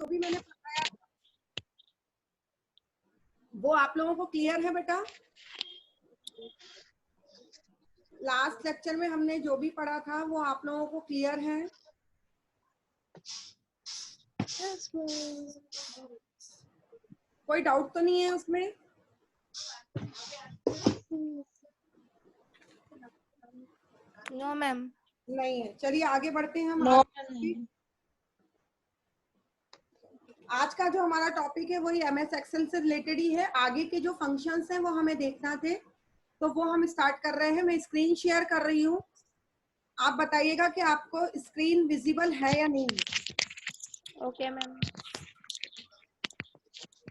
जो भी मैंने पढ़ाया वो आप लोगों को क्लियर है बेटा? लास्ट लेक्चर में हमने जो भी पढ़ा था वो आप लोगों को क्लियर है? कोई डाउट तो नहीं है उसमें? No ma'am. नहीं है। चलिए आगे बढ़ते हैं हम। नो आज का जो हमारा टॉपिक है वही एमएस एक्सेल से रिलेटेड ही है। आगे के जो फंक्शंस हैं वो हमें देखना थे, तो वो हम स्टार्ट कर रहे हैं। मैं स्क्रीन शेयर कर रही हूँ, आप बताइएगा कि आपको स्क्रीन विजिबल है या नहीं। Okay ma'am.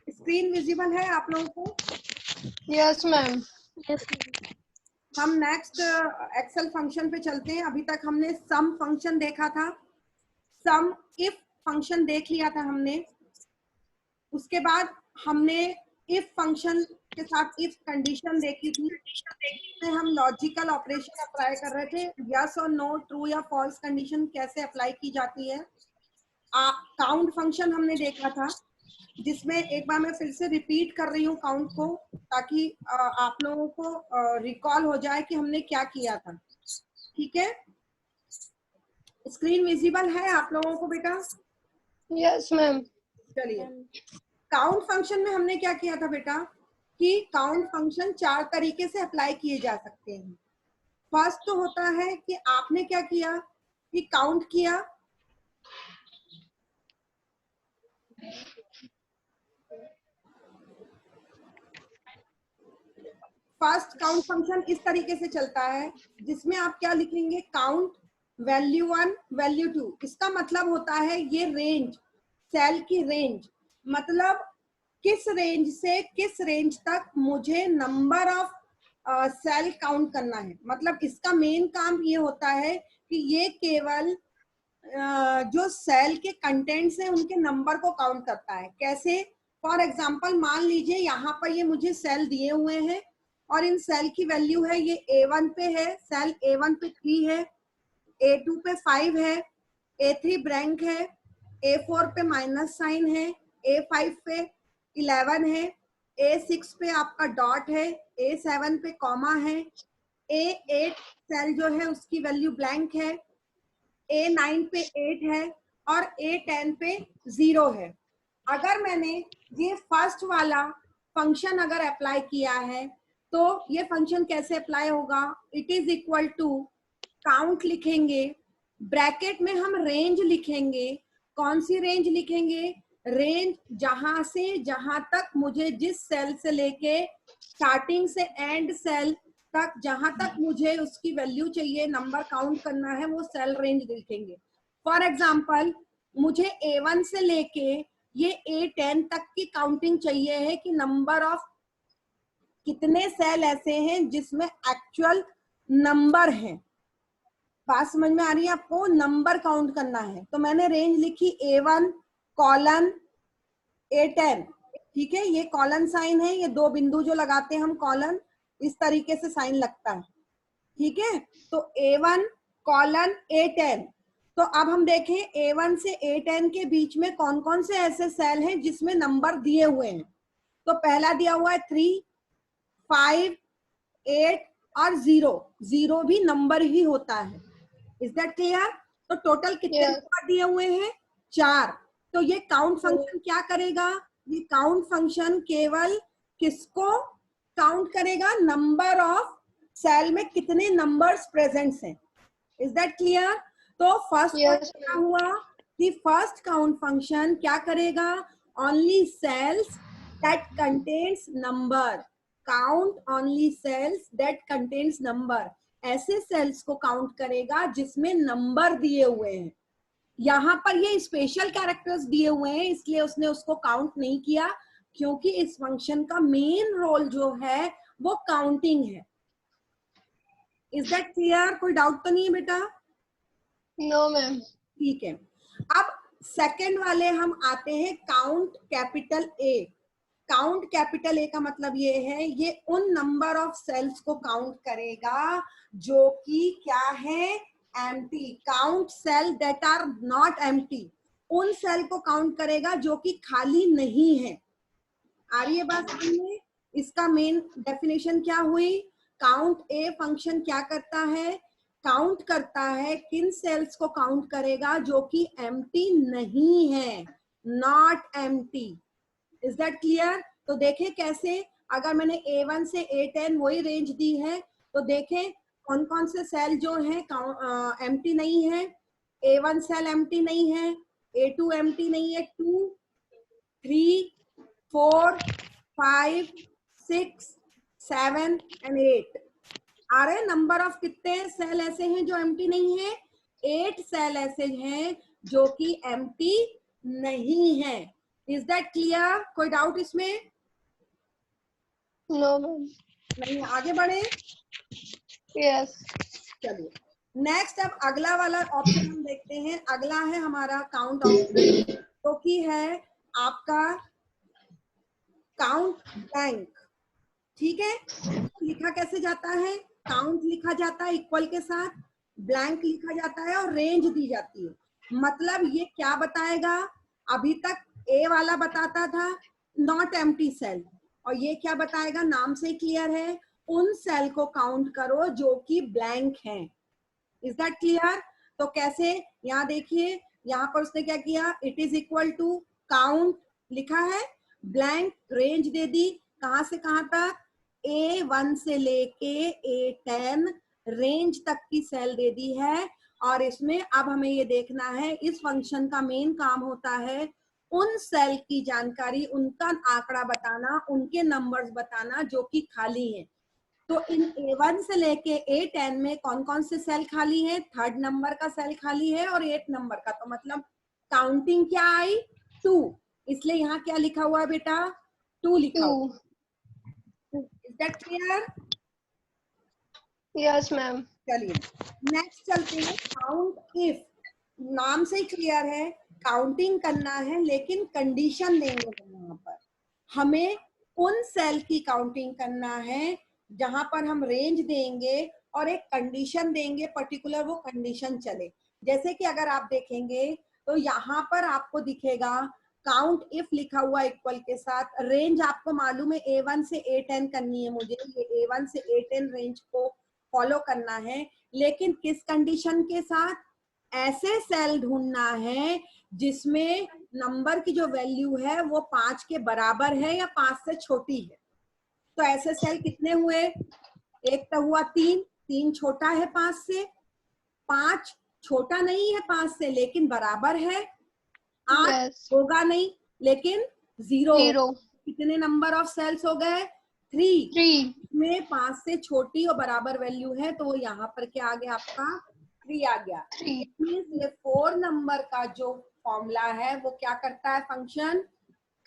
स्क्रीन विजिबल है आप लोगों को? Yes ma'am. हम नेक्स्ट एक्सेल फंक्शन पे चलते हैं। अभी तक हमने सम फंक्शन देखा था, सम इफ फंक्शन देख लिया था हमने। उसके बाद हमने इफ फंक्शन के साथ इफ कंडीशन देखी थी, इसमें हम लॉजिकल ऑपरेशन अप्लाई कर रहे थे, यस और नो, ट्रू या फॉल्स कंडीशन कैसे अप्लाई की जाती है। काउंट फंक्शन हमने देखा था, जिसमें एक बार मैं फिर से रिपीट कर रही हूँ काउंट को, ताकि आप लोगों को रिकॉल हो जाए कि हमने क्या किया था। ठीक है, स्क्रीन विजिबल है आप लोगों को बेटा? Yes ma'am. चलिए, काउंट फंक्शन में हमने क्या किया था बेटा कि काउंट फंक्शन 4 तरीके से अप्लाई किए जा सकते हैं। फर्स्ट तो होता है कि आपने क्या किया कि काउंट किया, फर्स्ट काउंट फंक्शन इस तरीके से चलता है जिसमें आप क्या लिखेंगे, काउंट वैल्यू 1 वैल्यू 2। इसका मतलब होता है ये रेंज, सेल की रेंज, मतलब किस रेंज से किस रेंज तक मुझे नंबर ऑफ सेल काउंट करना है। मतलब इसका मेन काम ये होता है कि ये केवल जो सेल के कंटेंट्स हैं उनके नंबर को काउंट करता है। कैसे? फॉर एग्जांपल मान लीजिए यहाँ पर ये मुझे सेल दिए हुए हैं और इन सेल की वैल्यू है, ये A1 पे है, सेल A1 पे 3 है, A2 पे 5 है, A3 ब्लैंक है, A4 पे माइनस साइन है, A5 पे 11 है, A6 पे आपका डॉट है, A7 पे कॉमा है, A8 सेल जो है उसकी वैल्यू ब्लैंक है, A9 पे 8 है और A10 पे 0 है। अगर मैंने ये फर्स्ट वाला फंक्शन अगर अप्लाई किया है तो ये फंक्शन कैसे अप्लाई होगा, it is equal to count लिखेंगे, ब्रैकेट में हम रेंज लिखेंगे। कौन सी रेंज लिखेंगे? रेंज जहां से जहां तक मुझे, जिस सेल से लेके स्टार्टिंग से एंड सेल तक जहां तक मुझे उसकी वैल्यू चाहिए, नंबर काउंट करना है, वो सेल रेंज लिखेंगे। फॉर एग्जांपल मुझे A1 से लेके ये A10 तक की काउंटिंग चाहिए है कि नंबर ऑफ कितने सेल ऐसे हैं जिसमें एक्चुअल नंबर है। बात समझ में आ रही है आपको? नंबर काउंट करना है तो मैंने रेंज लिखी A1 कॉलन A10। ठीक है, ये कॉलन साइन है, ये 2 बिंदु जो लगाते हैं हम कॉलन, इस तरीके से साइन लगता है। ठीक है, तो A1 कॉलन A10। तो अब हम देखें A1 से A10 के बीच में कौन कौन से ऐसे सेल हैं जिसमें नंबर दिए हुए हैं। तो पहला दिया हुआ है 3, 5, 8 और 0। 0 भी नंबर ही होता है। Is that clear? तो टोटल कितने नंबर दिए हुए हैं? 4। तो ये काउंट फंक्शन क्या करेगा? ये काउंट फंक्शन केवल किसको काउंट करेगा? नंबर ऑफ सेल में कितने नंबर्स प्रेजेंट्स हैं। Is that clear? तो फर्स्ट क्या हुआ कि फर्स्ट काउंट फंक्शन क्या करेगा? Only cells that contains number, count only cells that contains number. ऐसे सेल्स को काउंट करेगा जिसमें नंबर दिए हुए हैं। यहाँ पर ये स्पेशल कैरेक्टर्स दिए हुए हैं इसलिए उसने उसको काउंट नहीं किया, क्योंकि इस फंक्शन का मेन रोल जो है वो काउंटिंग है। Is that clear? कोई डाउट तो नहीं है बेटा? No ma'am. ठीक है, अब सेकंड वाले हम आते हैं count capital A. Count capital A का मतलब ये है, ये उन नंबर ऑफ सेल्स को काउंट करेगा जो कि क्या है? Empty. Count cell that are not empty. उन सेल को काउंट करेगा जो कि खाली नहीं है। आ रही है बात समझ में? इसका मेन डेफिनेशन क्या हुई? काउंट ए फंक्शन क्या करता है? काउंट करता है, किन सेल्स को काउंट करेगा जो कि एम्प्टी नहीं है, not empty. Is that clear? तो देखें कैसे, अगर मैंने A1 से A10 वही रेंज दी है, तो देखें कौन कौन से सेल जो है एम्प्टी नहीं है। A1 सेल एम्प्टी नहीं है, A2 एम्प्टी नहीं है, 2, 3, 4, 5, 6, 7 and 8 आ रहे। नंबर ऑफ कितने सेल ऐसे हैं जो एम्प्टी नहीं है? 8 सेल ऐसे हैं जो कि एम्प्टी नहीं है। Is that clear? कोई डाउट इसमें? No, ma'am. नहीं, आगे बढ़े। Yes. चलिए नेक्स्ट, अब अगला वाला ऑप्शन हम देखते हैं। अगला है हमारा काउंट ऑप्शन, जो कि है आपका काउंट ब्लैंक। ठीक है, लिखा कैसे जाता है? काउंट लिखा जाता है इक्वल के साथ, ब्लैंक लिखा जाता है और रेंज दी जाती है। मतलब ये क्या बताएगा? अभी तक ए वाला बताता था नॉट एम्प्टी सेल, और ये क्या बताएगा? नाम से क्लियर है, उन सेल को काउंट करो जो कि ब्लैंक है। Is that clear? तो कैसे, यहाँ देखिए, यहाँ पर उसने क्या किया? It is equal to count लिखा है, ब्लैंक रेंज दे दी, कहां से कहां तक? A1 से लेके A10 रेंज तक की सेल दे दी है। और इसमें अब हमें ये देखना है, इस फंक्शन का मेन काम होता है उन सेल की जानकारी, उनका आंकड़ा बताना, उनके नंबर्स बताना जो कि खाली हैं। तो इन A1 से लेके A10 में कौन कौन से सेल खाली है? 3rd नंबर का सेल खाली है और 8 नंबर का। तो मतलब काउंटिंग क्या आई? 2। इसलिए यहाँ क्या लिखा हुआ है बेटा? 2 लिखा हुआ। 2. Is that clear? Yes, ma'am. चलिए नेक्स्ट चलते हैं। काउंट इफ, नाम से ही क्लियर है, काउंटिंग करना है, लेकिन कंडीशन देंगे यहाँ पर। हमें उन सेल की काउंटिंग करना है जहां पर हम रेंज देंगे और एक कंडीशन देंगे पर्टिकुलर, वो कंडीशन चले। जैसे कि अगर आप देखेंगे तो यहाँ पर आपको दिखेगा काउंट इफ लिखा हुआ इक्वल के साथ, रेंज आपको मालूम है A1 से A10 करनी है मुझे, ये A1 से A10 रेंज को फॉलो करना है, लेकिन किस कंडीशन के साथ? ऐसे सेल ढूंढना है जिसमें नंबर की जो वैल्यू है वो 5 के बराबर है या 5 से छोटी है। तो ऐसे सेल कितने हुए? एक तो हुआ 3, 3 छोटा है 5 से, 5 छोटा नहीं है 5 से लेकिन बराबर है, 8 Yes. होगा नहीं लेकिन 0। 0. कितने नंबर ऑफ सेल्स हो गए? 3। 3. में 5 से छोटी और बराबर वैल्यू है, तो यहाँ पर क्या आ गया? आपका 3 आ गया। 3. ये 4 नंबर का जो फॉर्मूला है वो क्या करता है? Function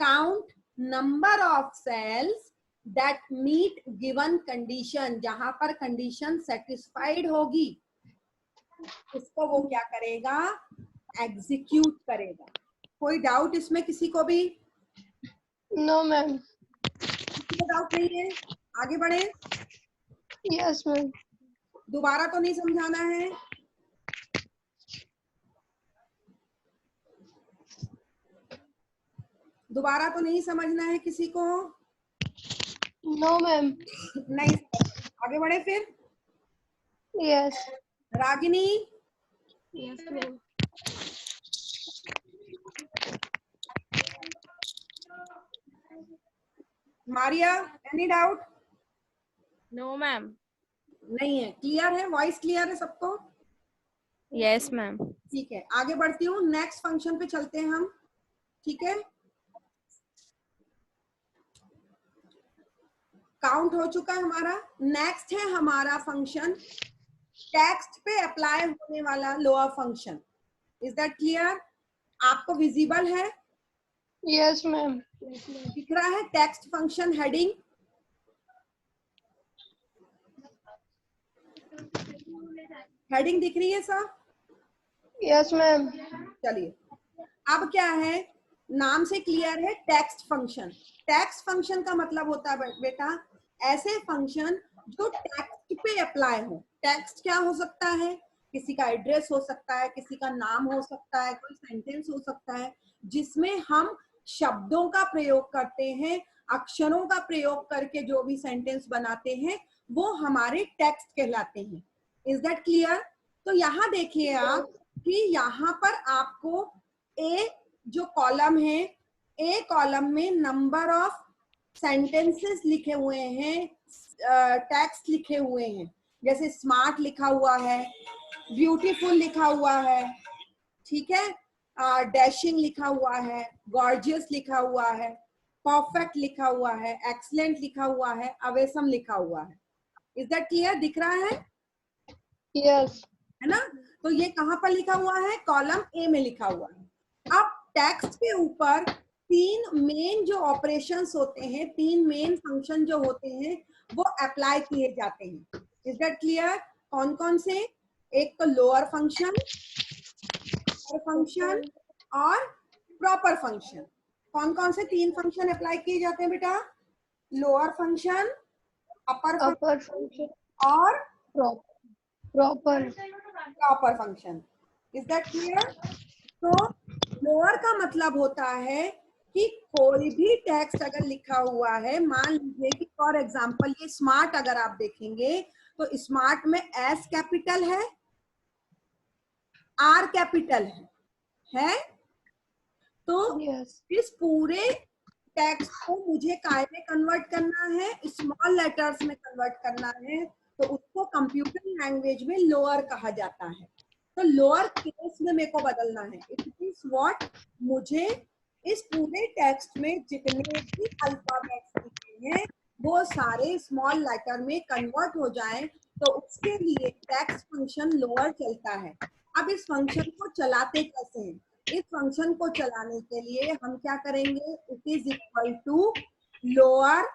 count number of cells that meet given condition, जहां पर कंडीशन सेटिस्फाइड होगी उसको वो क्या करेगा? एग्जीक्यूट करेगा। कोई डाउट इसमें किसी को भी? No, ma'am. किसी को डाउट नहीं है? आगे बढ़े। Yes, ma'am. दोबारा तो नहीं समझाना है? दोबारा तो नहीं समझना है किसी को? No, ma'am. नहीं, आगे बढ़े फिर। Yes. Ragini, Yes, ma'am. Maria, any doubt? No, ma'am. नहीं है, क्लियर है? वॉइस क्लियर है सबको? Yes, ma'am. ठीक है, आगे बढ़ती हूँ, नेक्स्ट फंक्शन पे चलते हैं हम। ठीक है, काउंट हो चुका है हमारा। नेक्स्ट है हमारा फंक्शन टेक्स्ट पे अप्लाई होने वाला lower function. Is that clear? आपको विजिबल है? Yes, ma'am. दिख रहा है टेक्स्ट फंक्शन हेडिंग? हेडिंग दिख रही है सब? Yes, ma'am. चलिए, अब क्या है? नाम से क्लियर है, टेक्स्ट फंक्शन। टेक्स्ट फंक्शन का मतलब होता है बेटा ऐसे फंक्शन जो टेक्स्ट पे अप्लाई हो। टेक्स्ट क्या हो सकता है? किसी का एड्रेस हो सकता है, किसी का नाम हो सकता है, कोई सेंटेंस हो सकता है जिसमें हम शब्दों का प्रयोग करते हैं, अक्षरों का प्रयोग करके जो भी सेंटेंस बनाते हैं वो हमारे टेक्स्ट कहलाते हैं। Is that clear? तो यहाँ देखिए आप कि यहाँ पर आपको ए जो कॉलम है, ए कॉलम में नंबर ऑफ सेंटेंसेस लिखे हुए हैं, टेक्स्ट लिखे हुए हैं, जैसे स्मार्ट लिखा हुआ है, ब्यूटीफुल लिखा हुआ है, ठीक है, डैशिंग लिखा हुआ है, गॉर्जियस लिखा हुआ है, परफेक्ट लिखा हुआ है, एक्सीलेंट लिखा हुआ है, अवेसम लिखा हुआ है। Is that clear? दिख रहा है? Yes. है ना? तो ये कहाँ पर लिखा हुआ है? कॉलम ए में लिखा हुआ है। अब टेक्स्ट के ऊपर तीन मेन जो ऑपरेशंस होते हैं, तीन मेन फंक्शन जो होते हैं वो अप्लाई किए जाते हैं। Is that clear? कौन कौन से? एक तो लोअर फंक्शन, फंक्शन और प्रॉपर फंक्शन। कौन कौन से तीन फंक्शन अप्लाई किए जाते हैं बेटा? लोअर फंक्शन, अपर Upper function. और Proper. Proper function. Is that clear? तो लोअर का मतलब होता है कि कोई भी टेक्स्ट अगर लिखा हुआ है, मान लीजिए कि फॉर एग्जांपल ये स्मार्ट अगर आप देखेंगे तो स्मार्ट में एस कैपिटल है, आर कैपिटल है? तो Yes. इस पूरे टेक्स्ट को मुझे काय में कन्वर्ट करना है? स्मॉल लेटर्स में कन्वर्ट करना है, तो उसको कंप्यूटर लैंग्वेज में लोअर कहा जाता है। तो लोअर केस में मेरे को बदलना है। It means what? मुझे इस पूरे टेक्स्ट में जितने भी अल्फाबेट्स लिखे हैं वो सारे स्मॉल लेटर में कन्वर्ट हो जाएं, तो उसके लिए टेक्स्ट फंक्शन लोअर चलता है। अब इस फंक्शन को चलाते कैसे हैं? इस फंक्शन को चलाने के लिए हम क्या करेंगे? It is equal to lower,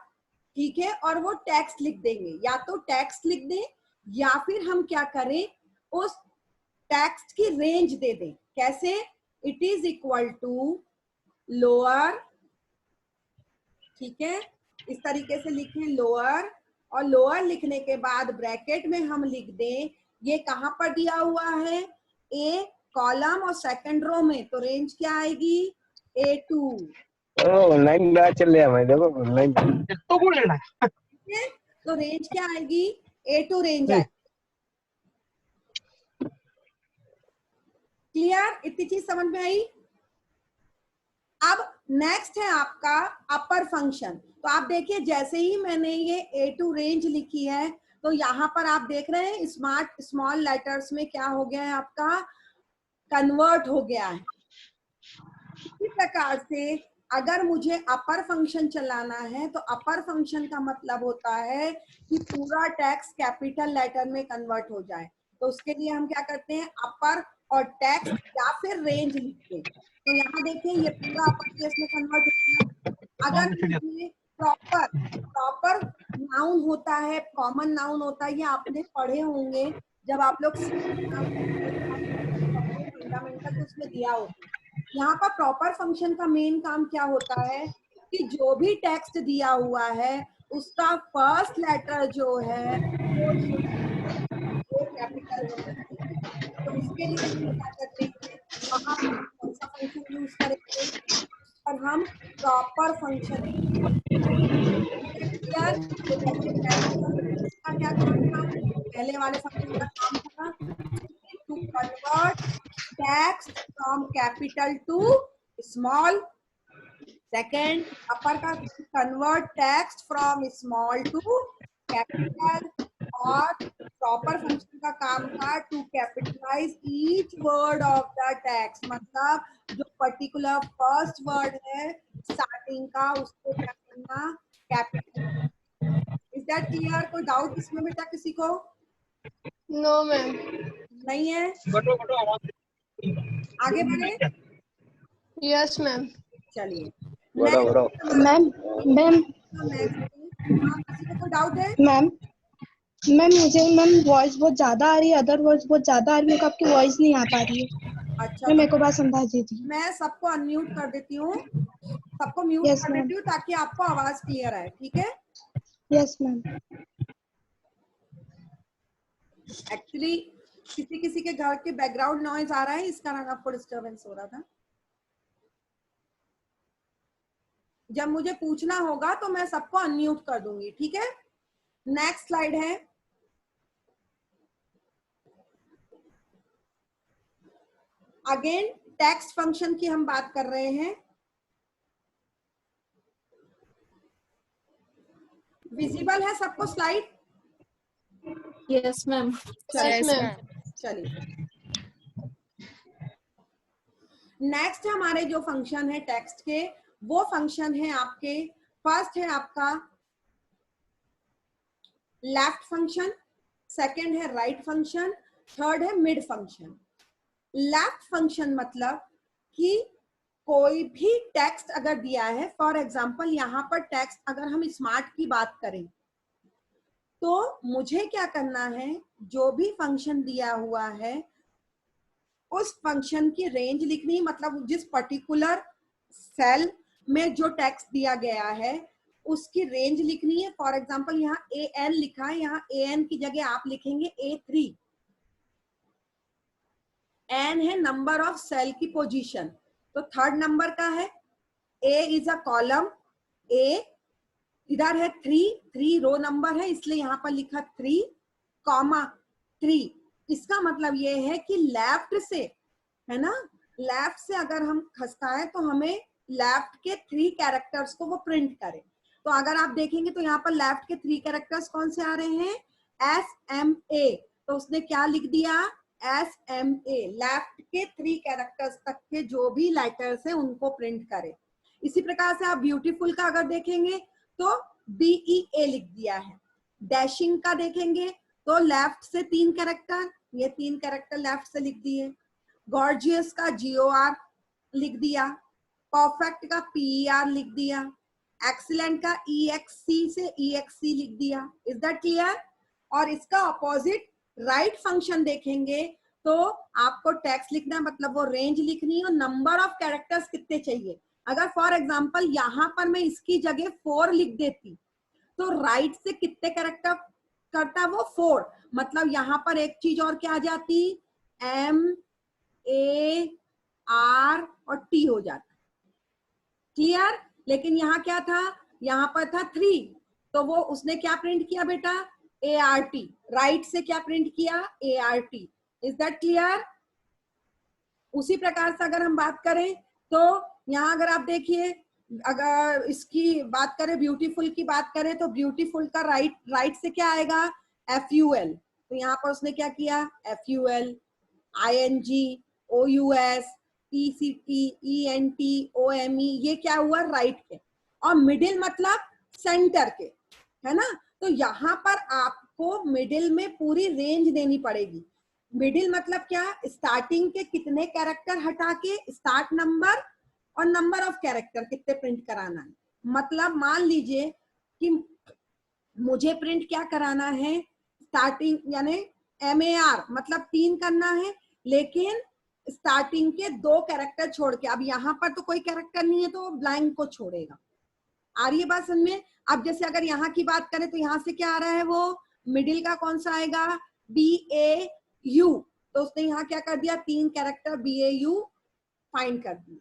ठीक है, और वो टेक्स्ट लिख देंगे, या तो टेक्स्ट लिख दें या फिर हम क्या करें, उस टेक्स्ट की रेंज दे दें। कैसे? It is equal to lower, ठीक है, इस तरीके से लिखें लोअर, और लोअर लिखने के बाद ब्रैकेट में हम लिख दें, ये कहां पर दिया हुआ है? ए कॉलम और सेकंड रो में, तो रेंज क्या आएगी? A2। ऑनलाइन बैच चल रहा है, मैं देखो ऑनलाइन तो बोल लेना, ठीक है, तो रेंज क्या आएगी? A2 रेंज आएगी। क्लियर? इतनी चीज समझ में आई? अब नेक्स्ट है आपका अपर फंक्शन। तो आप देखिए जैसे ही मैंने ये A2 रेंज लिखी है, तो यहाँ पर आप देख रहे हैं स्मार्ट स्मॉल लेटर्स में क्या हो गया है? आपका कन्वर्ट हो गया है। इसी प्रकार से अगर मुझे अपर फंक्शन चलाना है, तो अपर फंक्शन का मतलब होता है कि पूरा टेक्स्ट कैपिटल लेटर में कन्वर्ट हो जाए। तो उसके लिए हम क्या करते हैं? अपर और टेक्स्ट या फिर रेंज लिखते हैं। तो यहाँ देखिए ये पूरा अपर केस में कन्वर्ट हो गया। अगर मुझे प्रॉपर प्रॉपर नाउन होता है, कॉमन नाउन होता है, ये आपने पढ़े होंगे जब आप लोग फंडामेंटल तो उसमें दिया होता है। यहाँ पर प्रॉपर फंक्शन का मेन काम क्या होता है कि जो भी टेक्स्ट दिया हुआ है उसका फर्स्ट लेटर जो है वो कैपिटल होना चाहिए। तो उसके लिए हम क्या करते हैं? वहां पर कौन सा फंक्शन यूज करेंगे? और हम प्रॉपर फंक्शन। तो जैसे पहले वाले फंक्शन का क्या काम था? पहले वाले फंक्शन का काम था to convert text from capital to small. Second, upper का convert text from small to capital, और proper function का काम था to capitalize each word of the text। मतलब जो particular first word है starting का, उसको क्या करना? कैपिटल। Is that clear? कोई डाउट इसमें बेटा किसी को? No, ma'am. नहीं है? आगे बढ़े? Yes, ma'am. चलिए बड़ा मैम मैम किसी को कोई डाउट है? मैम मैम मुझे मैम वॉइस बहुत ज्यादा आ रही है, अदर वॉइस बहुत ज्यादा आ रही है, मेरे को आपकी वॉइस नहीं आ पा रही है। अच्छा, मैं तो मेरे को बात समझा दीजिए। मैं सबको अनम्यूट कर देती हूँ, सबको म्यूट यस कर मैम। देती हूँ ताकि आपको आवाज क्लियर आए। ठीक है? Yes ma'am. एक्चुअली किसी किसी के घर के बैकग्राउंड नॉइज आ रहा है, इस कारण आपको डिस्टरबेंस हो रहा था। जब मुझे पूछना होगा तो मैं सबको अनम्यूट कर दूंगी, ठीक है। नेक्स्ट स्लाइड है, अगेन टेक्स्ट फंक्शन की हम बात कर रहे हैं। विजिबल है सबको slide? Yes, ma'am. Yes, ma'am. चलिए, नेक्स्ट हमारे जो फंक्शन है टेक्स्ट के, वो फंक्शन है आपके, फर्स्ट है आपका लेफ्ट फंक्शन, सेकंड है राइट फंक्शन, थर्ड है मिड फंक्शन। लेफ्ट फंक्शन मतलब कि कोई भी टेक्स्ट अगर दिया है, फॉर एग्जांपल यहाँ पर टेक्स्ट अगर हम स्मार्ट की बात करें तो मुझे क्या करना है, जो भी फंक्शन दिया हुआ है उस फंक्शन की रेंज लिखनी, मतलब जिस पर्टिकुलर सेल में जो टेक्स्ट दिया गया है उसकी रेंज लिखनी है। फॉर एग्जांपल यहाँ AN लिखा है, यहाँ AN की जगह आप लिखेंगे A3। N है नंबर ऑफ सेल की पोजीशन, तो थर्ड नंबर का है। A is a column, A इधर है 3 रो नंबर है, इसलिए यहाँ पर लिखा 3, इसका मतलब ये है कि लेफ्ट से, है ना, लेफ्ट से अगर हम खसकाएं तो हमें लेफ्ट के 3 कैरेक्टर्स को वो प्रिंट करे। तो अगर आप देखेंगे तो यहाँ पर लेफ्ट के 3 कैरेक्टर्स कौन से आ रहे हैं, SMA, तो उसने क्या लिख दिया, SMA, लेफ्ट के 3 कैरेक्टर्स तक के जो भी लेटर्स है उनको प्रिंट करे। इसी प्रकार से आप ब्यूटीफुल का अगर देखेंगे तो BEA लिख दिया है। डैशिंग का देखेंगे तो लेफ्ट से 3 कैरेक्टर, ये 3 कैरेक्टर लेफ्ट से लिख दिए। गॉर्जियस का GOR लिख दिया, परफेक्ट का PER लिख दिया, एक्सीलेंट का EXC से EXC लिख दिया। Is that clear? और इसका ऑपोजिट राइट फंक्शन देखेंगे तो आपको टेक्स्ट लिखना है, मतलब वो रेंज लिखनी है और नंबर ऑफ कैरेक्टर्स कितने चाहिए। अगर फॉर एग्जांपल यहाँ पर मैं इसकी जगह 4 लिख देती तो राइट से कितने कैरेक्टर करता, वो 4, मतलब यहाँ पर एक चीज और क्या आ जाती, MAR और T हो जाता। क्लियर? लेकिन यहाँ क्या था, यहाँ पर था 3, तो वो उसने क्या प्रिंट किया बेटा, ART। राइट से क्या प्रिंट किया, ART। Is that clear? उसी प्रकार से अगर हम बात करें तो यहाँ अगर आप देखिए, अगर इसकी बात करें, ब्यूटीफुल की बात करें तो ब्यूटीफुल का राइट से क्या आएगा, FUL। तो यहाँ पर उसने क्या किया, FUL, ING, OUS, ECT, ENT, OME, ये क्या हुआ, राइट के। और मिडिल मतलब सेंटर के, है ना। तो यहाँ पर आपको मिडिल में पूरी रेंज देनी पड़ेगी। मिडिल मतलब क्या, स्टार्टिंग के कितने कैरेक्टर हटा के स्टार्ट नंबर और नंबर ऑफ कैरेक्टर कितने प्रिंट कराना है। मतलब मान लीजिए कि मुझे प्रिंट क्या कराना है, स्टार्टिंग यानी MAR मतलब 3 करना है, लेकिन स्टार्टिंग के 2 कैरेक्टर छोड़ के। अब यहाँ पर तो कोई कैरेक्टर नहीं है तो ब्लैंक को छोड़ेगा। आ रही है बात समझ में? अब जैसे अगर यहाँ की बात करें तो यहाँ से क्या आ रहा है, वो मिडिल का कौन सा आएगा, BAU, तो उसने यहाँ क्या कर दिया, 3 कैरेक्टर BAU फाइंड कर दिया।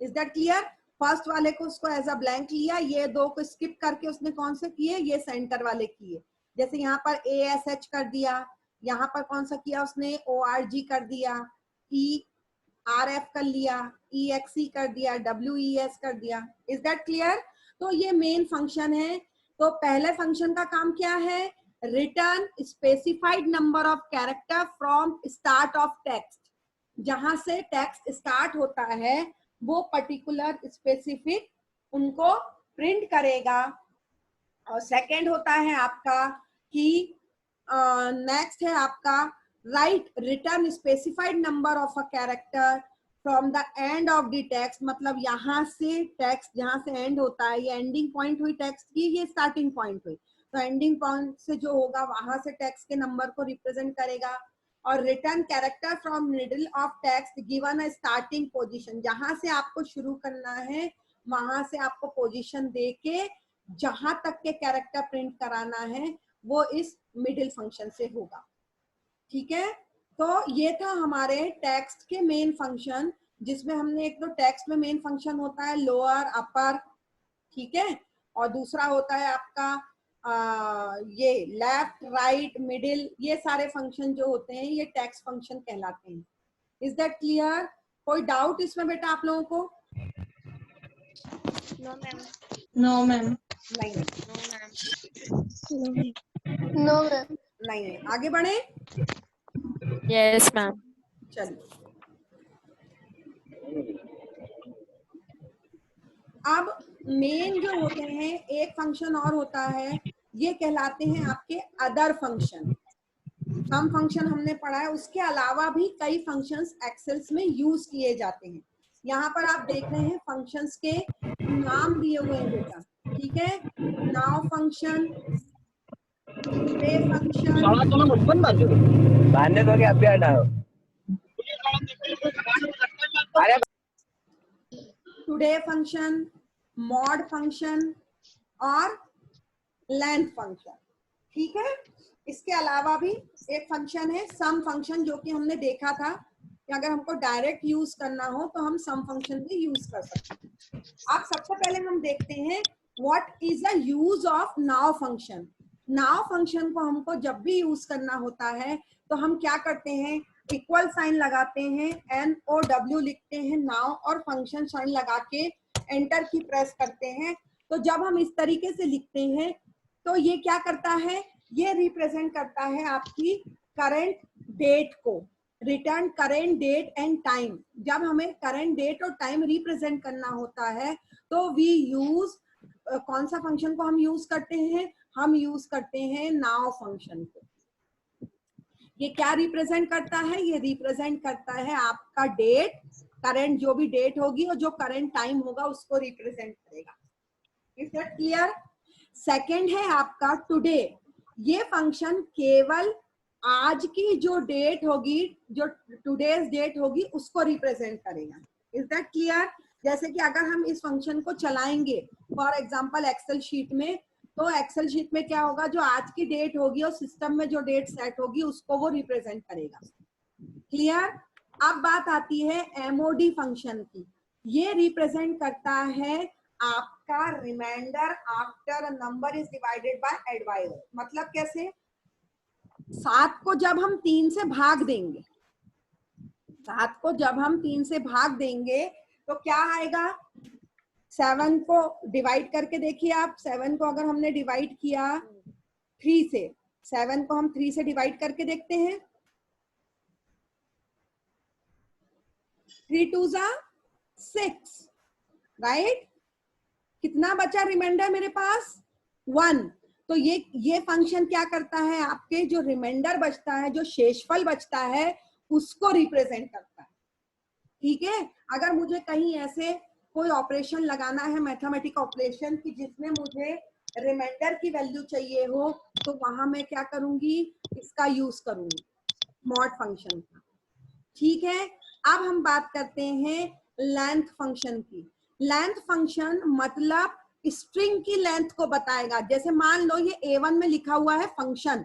Is that clear? फर्स्ट वाले को उसको एज अ ब्लैंक लिया, ये 2 को स्किप करके उसने कौन से किए, ये सेंटर वाले किए। जैसे यहाँ पर ASH कर दिया, यहाँ पर कौन सा किया उसने, ORG कर दिया, ERF कर लिया, EXE कर दिया, WES कर दिया। Is that clear? तो ये मेन फंक्शन है। तो पहले फंक्शन का काम क्या है, return specified number of character from start of text. जहां से टेक्स्ट स्टार्ट होता है वो पर्टिकुलर स्पेसिफिक उनको प्रिंट करेगा। और सेकंड होता है आपका कि नेक्स्ट है आपका right return specified number of a character from the end of the text, मतलब यहाँ से टेक्स्ट जहां से एंड होता है, ये एंडिंग पॉइंट हुई टेक्स्ट की, ये स्टार्टिंग पॉइंट हुई, तो एंडिंग पॉइंट से जो होगा वहां से टेक्स्ट के नंबर को रिप्रेजेंट करेगा। और return character from middle of text given a starting position, जहां से आपको शुरू करना है वहां से आपको पोजीशन देके जहां तक के कैरेक्टर प्रिंट कराना है वो इस मिडिल फंक्शन से होगा। ठीक है? तो ये था हमारे टेक्स्ट के मेन फंक्शन, जिसमें हमने एक तो टेक्स्ट में मेन फंक्शन होता है लोअर अपर, ठीक है, और दूसरा होता है आपका ये लेफ्ट राइट मिडिल, ये सारे फंक्शन जो होते हैं ये टेक्स्ट फंक्शन कहलाते हैं। Is that clear? कोई डाउट इसमें बेटा आप लोगों को? No ma'am. नहीं नो मैम। नहीं, आगे बढ़े। Yes ma'am. चलिए, अब मेन जो होते हैं, एक फंक्शन और होता है, ये कहलाते हैं आपके अदर फंक्शन। सम फंक्शन हमने पढ़ा है, उसके अलावा भी कई फंक्शंस एक्सेल्स में यूज किए जाते हैं। यहाँ पर आप देख रहे हैं फंक्शंस के नाम दिए हुए हैं बेटा, ठीक है। नाउ फंक्शन, टुडे फंक्शन, बांधने तो क्या अभी हटाओ। अरे टुडे फंक्शन, मॉड फंक्शन और लेंथ फंक्शन, ठीक है। इसके अलावा भी एक फंक्शन है सम फंक्शन, जो कि हमने देखा था कि अगर हमको डायरेक्ट यूज करना हो तो हम सम फंक्शन भी यूज कर सकते हैं। अब सबसे पहले हम देखते हैं what is the use of now function. Now function को हमको जब भी यूज करना होता है तो हम क्या करते हैं, इक्वल साइन लगाते हैं, NOW लिखते हैं नाउ, और फंक्शन साइन लगा के एंटर की प्रेस करते हैं। तो जब हम इस तरीके से लिखते हैं तो ये क्या करता है, ये रिप्रेजेंट करता है आपकी करंट डेट को, return current date and time. जब हमें करंट डेट और टाइम रिप्रेजेंट करना होता है तो वी यूज कौन सा फंक्शन को हम यूज करते हैं, हम यूज करते हैं नाउ फंक्शन को। ये क्या रिप्रेजेंट करता है, ये रिप्रेजेंट करता है आपका डेट, करंट जो भी डेट होगी और जो करंट टाइम होगा उसको रिप्रेजेंट करेगा। Is that clear? सेकेंड है आपका टुडे। ये फंक्शन केवल आज की जो डेट होगी, जो टुडेज डेट होगी, उसको रिप्रेजेंट करेगा। Is that clear? जैसे कि अगर हम इस फंक्शन को चलाएंगे फॉर एग्जांपल एक्सेल शीट में, तो एक्सेल शीट में क्या होगा, जो आज की डेट होगी और सिस्टम में जो डेट सेट होगी उसको वो रिप्रेजेंट करेगा। क्लियर? अब बात आती है MOD फंक्शन की। ये रिप्रेजेंट करता है आपका remainder after number is divided by a divisor. मतलब कैसे, 7 को जब हम 3 से भाग देंगे, 7 को जब हम 3 से भाग देंगे तो क्या आएगा, 7 को डिवाइड करके देखिए आप, 7 को अगर हमने डिवाइड किया 3 से, 7 को हम 3 से डिवाइड करके देखते हैं, 3 2 जा 6, राइट। कितना बचा रिमाइंडर मेरे पास, 1। तो ये फंक्शन क्या करता है, आपके जो रिमाइंडर बचता है, जो शेषफल बचता है, उसको रिप्रेजेंट करता है। ठीक है, अगर मुझे कहीं ऐसे कोई ऑपरेशन लगाना है, मैथमेटिक ऑपरेशन की, जिसमें मुझे रिमाइंडर की वैल्यू चाहिए हो, तो वहां मैं क्या करूंगी, इसका यूज करूंगी, मॉड फंक्शन का। ठीक है, अब हम बात करते हैं लेंथ फंक्शन की। लेंथ फंक्शन मतलब स्ट्रिंग की लेंथ को बताएगा। जैसे मान लो ये A1 में लिखा हुआ है फंक्शन,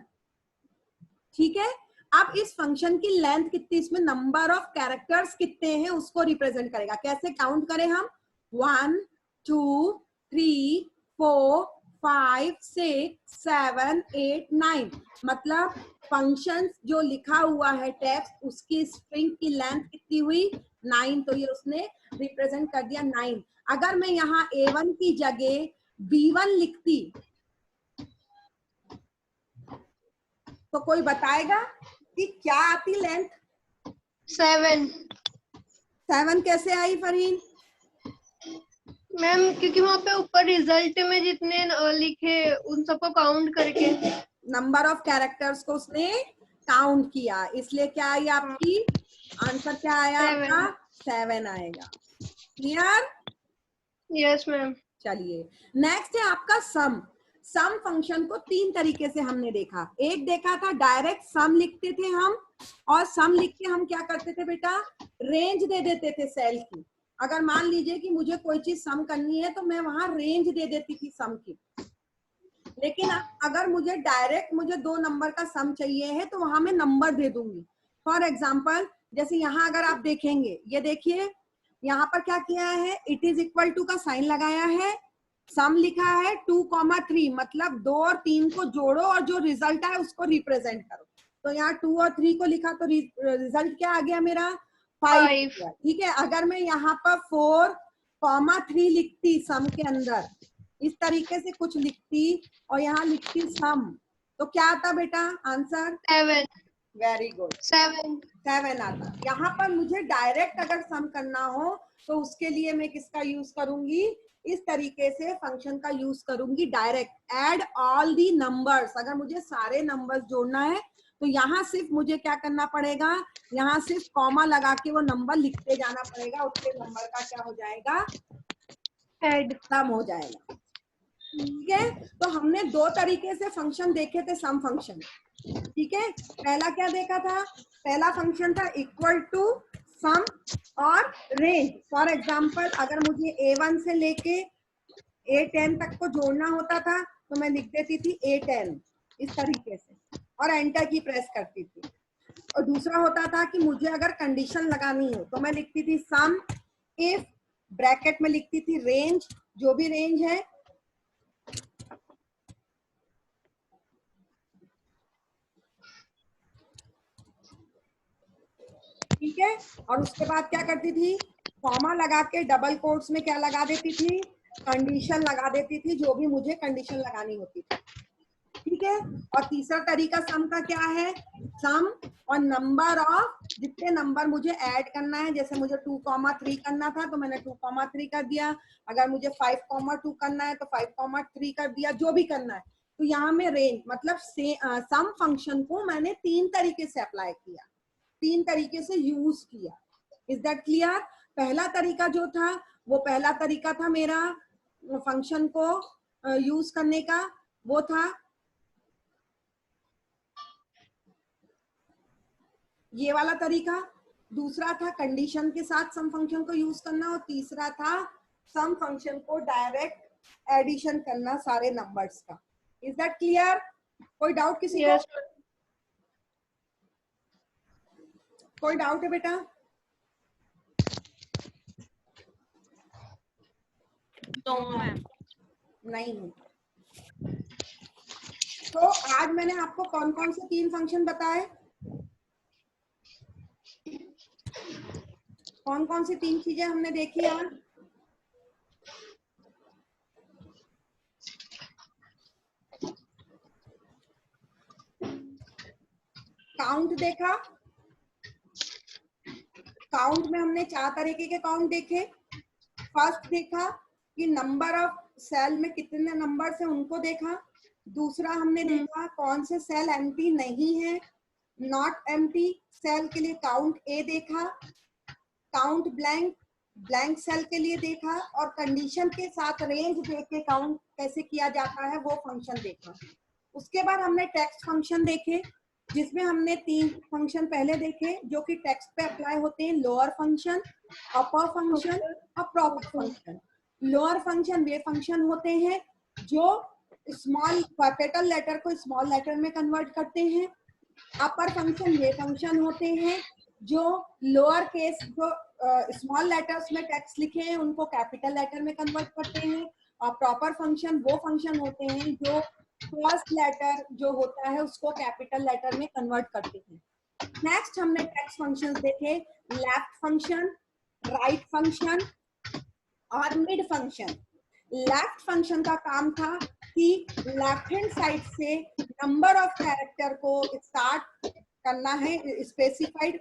ठीक है। अब इस फंक्शन की लेंथ कितनी, इसमें नंबर ऑफ कैरेक्टर्स कितने हैं उसको रिप्रेजेंट करेगा। कैसे काउंट करें हम, 1 2 3 4 5 6 7 8 9। मतलब फंक्शन जो लिखा हुआ है टेक्स्ट, उसकी स्ट्रिंग की लेंथ कितनी हुई, 9। तो ये उसने रिप्रेजेंट कर दिया 9। अगर मैं यहाँ A1 की जगह B1 लिखती तो कोई बताएगा कि क्या आती लेंथ, 7 7 कैसे आई फरीन? मैम, क्योंकि वहाँ पे ऊपर रिजल्ट में जितने लिखे उन सबको काउंट करके नंबर ऑफ कैरेक्टर्स को उसने काउंट किया, इसलिए क्या आई आपकी आंसर, क्या आया आपका 7 आएगा। क्लियर? Yes ma'am. चलिए, नेक्स्ट है आपका सम। सम फंक्शन को 3 तरीके से हमने देखा। एक देखा था डायरेक्ट सम लिखते थे हम, और सम लिख के हम क्या करते थे बेटा, रेंज दे देते थे सेल की। अगर मान लीजिए कि मुझे कोई चीज सम करनी है तो मैं वहां रेंज दे देती थी सम की। लेकिन अगर मुझे डायरेक्ट मुझे 2 नंबर का सम चाहिए है तो वहां मैं नंबर दे दूंगी। फॉर एग्जाम्पल जैसे यहाँ अगर आप देखेंगे, ये देखिए यहाँ पर क्या किया है, इट इज इक्वल टू का साइन लगाया है, सम लिखा है 2,3, मतलब 2 और 3 को जोड़ो और जो रिजल्ट है उसको रिप्रेजेंट करो। तो यहाँ 2 और 3 को लिखा तो रिजल्ट क्या आ गया मेरा 5। ठीक है, अगर मैं यहाँ पर 4,3 लिखती सम के अंदर, इस तरीके से कुछ लिखती और यहाँ लिखती सम, तो क्या आता बेटा आंसर? 7। वेरी गुड, 7 आता। यहाँ पर मुझे डायरेक्ट अगर सम करना हो तो उसके लिए मैं किसका यूज करूंगी, इस तरीके से फंक्शन का यूज करूंगी, direct add all the numbers. अगर मुझे सारे नंबर्स जोड़ना है तो यहाँ सिर्फ मुझे क्या करना पड़ेगा, यहाँ सिर्फ कॉमा लगा के वो नंबर लिखते जाना पड़ेगा, उसके नंबर का क्या हो जाएगा, ऐड, सम हो जाएगा। ठीक है, तो हमने 2 तरीके से फंक्शन देखे थे, सम फंक्शन। ठीक है, पहला क्या देखा था, पहला फंक्शन था इक्वल टू सम और रेंज। फॉर एग्जांपल अगर मुझे A1 से लेके A10 तक को जोड़ना होता था तो मैं लिख देती थी A10 इस तरीके से और एंटर की प्रेस करती थी। और दूसरा होता था कि मुझे अगर कंडीशन लगानी हो तो मैं लिखती थी सम इफ, ब्रैकेट में लिखती थी रेंज, जो भी रेंज है, ठीक है, और उसके बाद क्या करती थी, कॉमा लगा के डबल कोट्स में क्या लगा देती थी, कंडीशन लगा देती थी, जो भी मुझे कंडीशन लगानी होती थी। ठीक है, और तीसरा तरीका सम का क्या है, सम और नंबर ऑफ, जितने नंबर मुझे ऐड करना है, जैसे मुझे 2,3 करना था तो मैंने 2,3 कर दिया, अगर मुझे 5,2 करना है तो 5,3 कर दिया, जो भी करना है। तो यहाँ में रेंज मतलब सम फंक्शन को मैंने 3 तरीके से अप्लाई किया, 3 तरीके से यूज किया। Is that clear? पहला तरीका जो था वो पहला तरीका था मेरा फंक्शन को यूज करने का, वो था ये वाला तरीका। दूसरा था कंडीशन के साथ सम फंक्शन को यूज करना, और तीसरा था सम फंक्शन को डायरेक्ट एडिशन करना सारे नंबर्स का। Is that clear? कोई डाउट किसी को? कोई डाउट है बेटा? No, ma'am. नहीं। तो आज मैंने आपको कौन कौन से 3 फंक्शन बताए, कौन कौन सी 3 चीजें हमने देखी आज? काउंट देखा, काउंट में हमने 4 तरीके के काउंट देखे। फर्स्ट देखा कि नंबर ऑफ सेल में कितने नंबर्स हैं उनको देखा। दूसरा हमने देखा कौन से सेल एम्प्टी नहीं है, नॉट एम्प्टी सेल के लिए काउंट ए देखा, काउंट ब्लैंक, ब्लैंक सेल के लिए देखा, और कंडीशन के साथ रेंज देख के काउंट कैसे किया जाता है वो फंक्शन देखा। उसके बाद हमने टेक्स्ट फंक्शन देखे, जिसमें हमने 3 फंक्शन पहले देखे जो कि टेक्स्ट पे अप्लाई होते हैं, लोअर फंक्शन, अपर फंक्शन और प्रॉपर फंक्शन। लोअर फंक्शन वे फंक्शन होते हैं जो स्मॉल कैपिटल लेटर को स्मॉल लेटर में कन्वर्ट करते हैं। अपर फंक्शन वे फंक्शन होते हैं जो लोअर केस, जो स्मॉल लेटर्स में टेक्स्ट लिखे हैं उनको कैपिटल लेटर में कन्वर्ट करते हैं। और प्रॉपर फंक्शन वो फंक्शन होते हैं जो फर्स्ट लेटर जो होता है उसको कैपिटल लेटर में कन्वर्ट करते हैं। नेक्स्ट हमने टेक्स्ट फंक्शंस देखे, लेफ्ट फंक्शन, राइट फंक्शन और मिड फंक्शन। लेफ्ट फंक्शन का काम था कि लेफ्ट हैंड साइड से नंबर ऑफ कैरेक्टर को स्टार्ट करना है, स्पेसिफाइड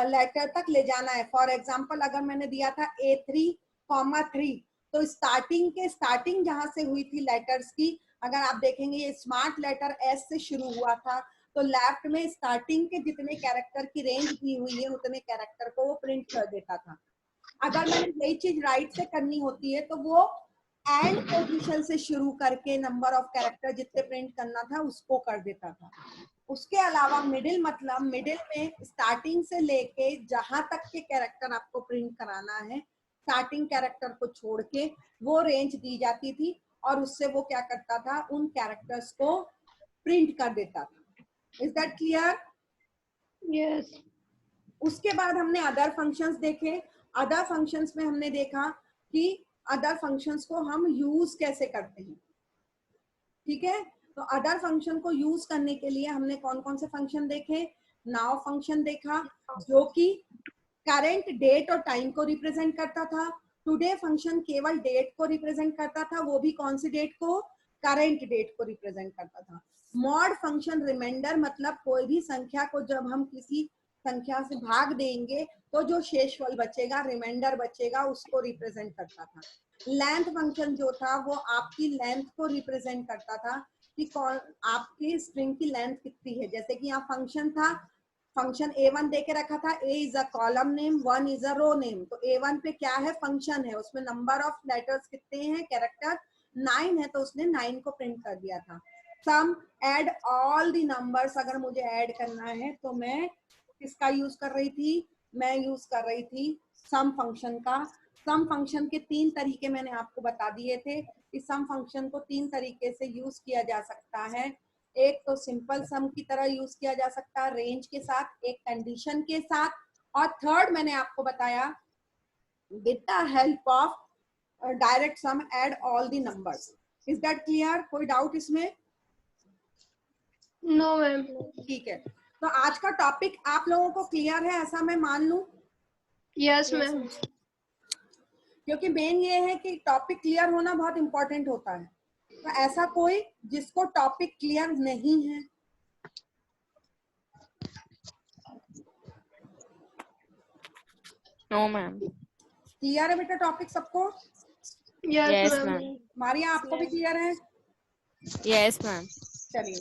लेटर तक ले जाना है। फॉर एग्जांपल अगर मैंने दिया था A3,3 तो स्टार्टिंग जहां से हुई थी लेटर्स की, अगर आप देखेंगे ये स्मार्ट लेटर S से शुरू हुआ था, तो लेफ्ट में स्टार्टिंग के जितने कैरेक्टर की रेंज दी हुई है उतने कैरेक्टर को वो प्रिंट कर देता था। अगर मैंने यही चीज राइट से करनी होती है तो वो एंड पोजीशन से शुरू करके नंबर ऑफ कैरेक्टर जितने प्रिंट करना था उसको कर देता था। उसके अलावा मिडिल, मतलब मिडिल में स्टार्टिंग से लेके जहां तक के कैरेक्टर आपको प्रिंट कराना है, स्टार्टिंग कैरेक्टर को छोड़ के वो रेंज दी जाती थी और उससे वो क्या करता था, उन कैरेक्टर्स को प्रिंट कर देता था। Is that clear? यस। उसके बाद हमने अदर फंक्शंस देखे। अदर फंक्शंस में हमने देखा कि अदर फंक्शंस को हम यूज कैसे करते हैं, ठीक है। तो अदर फंक्शन को यूज करने के लिए हमने कौन कौन से फंक्शन देखे। नाउ फंक्शन देखा जो कि करंट डेट और टाइम को रिप्रेजेंट करता था। टुडे फंक्शन केवल डेट को रिप्रेजेंट करता था, वो भी कौन सी डेट को, करंट डेट को रिप्रेजेंट करता था। मॉड फंक्शन रिमाइंडर, मतलब कोई भी संख्या को जब हम किसी संख्या से भाग देंगे तो जो शेषफल बचेगा, रिमाइंडर बचेगा, उसको रिप्रेजेंट करता था। लेंथ फंक्शन जो था वो आपकी लेंथ को रिप्रेजेंट करता था कि कौन आपकी स्ट्रिंग की लेंथ कितनी है। जैसे कि यहाँ फंक्शन था, फंक्शन A1 दे के रखा था, A is a column name, 1 is a row name. तो A1 पे क्या है, फंक्शन है, उसमें नंबर ऑफ लेटर्स कितने हैं, कैरेक्टर 9 है, तो उसने 9 को प्रिंट कर दिया था। सम एड ऑल द नंबर्स, अगर मुझे ऐड करना है तो मैं किसका यूज कर रही थी, मैं यूज कर रही थी सम फंक्शन का। सम फंक्शन के 3 तरीके मैंने आपको बता दिए थे कि सम फंक्शन को 3 तरीके से यूज किया जा सकता है। एक तो सिंपल सम की तरह यूज किया जा सकता है रेंज के साथ, एक कंडीशन के साथ, और थर्ड मैंने आपको बताया with the help of direct sum add all the numbers. Is that clear? कोई डाउट इसमें? No ma'am. ठीक है, तो आज का टॉपिक आप लोगों को क्लियर है ऐसा मैं मान लूं, यस मैम। क्योंकि मेन ये है कि टॉपिक क्लियर होना बहुत इंपॉर्टेंट होता है। तो ऐसा कोई जिसको टॉपिक क्लियर नहीं है? No ma'am. क्लियर है बेटा टॉपिक सबको? Yes, yes ma'am. Ma'am. Maria आपको भी क्लियर है? Yes, ma'am. चलिए,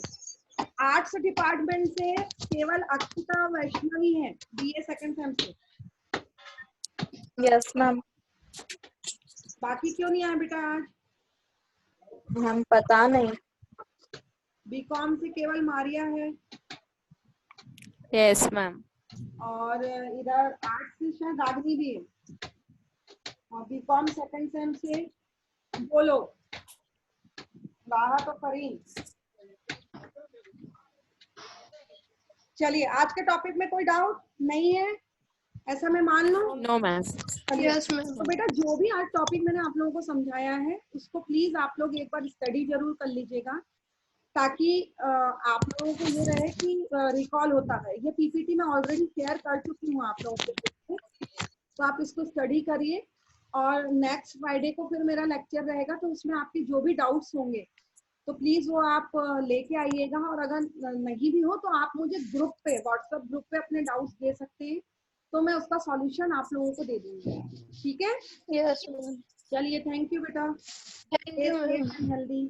आर्ट्स डिपार्टमेंट से केवल अक्षिता वैष्णवी है, BA सेकंड सेम से। Yes ma'am. बाकी क्यों नहीं आए बेटा आज? हम पता नहीं। बीकॉम से केवल मारिया है, Yes, ma'am. और इधर आर्ट्स से शायद रागनी भी है, और बीकॉम सेकंड सेम से बोलो राहत और फरीन। चलिए, आज के टॉपिक में कोई डाउट नहीं है ऐसा मैं मान लूं? No, ma'am. Yes ma'am. तो बेटा जो भी आज टॉपिक मैंने आप लोगों को समझाया है उसको प्लीज आप लोग एक बार स्टडी जरूर कर लीजिएगा, ताकि आप लोगों को ये रहे कि रिकॉल होता है। ये पीपीटी मैं ऑलरेडी शेयर कर चुकी हूँ आप लोगों को, तो आप इसको स्टडी करिए। और नेक्स्ट फ्राइडे को फिर मेरा लेक्चर रहेगा, तो उसमें आपके जो भी डाउट्स होंगे तो प्लीज वो आप लेके आइएगा। और अगर नहीं भी हो तो आप मुझे ग्रुप पे, व्हाट्सएप ग्रुप पे अपने डाउट्स दे सकते हैं, तो मैं उसका सॉल्यूशन आप लोगों को दे दूंगी, ठीक है? Yes ma'am. चलिए, थैंक यू बेटा। Thank you ma'am. हेल्दी।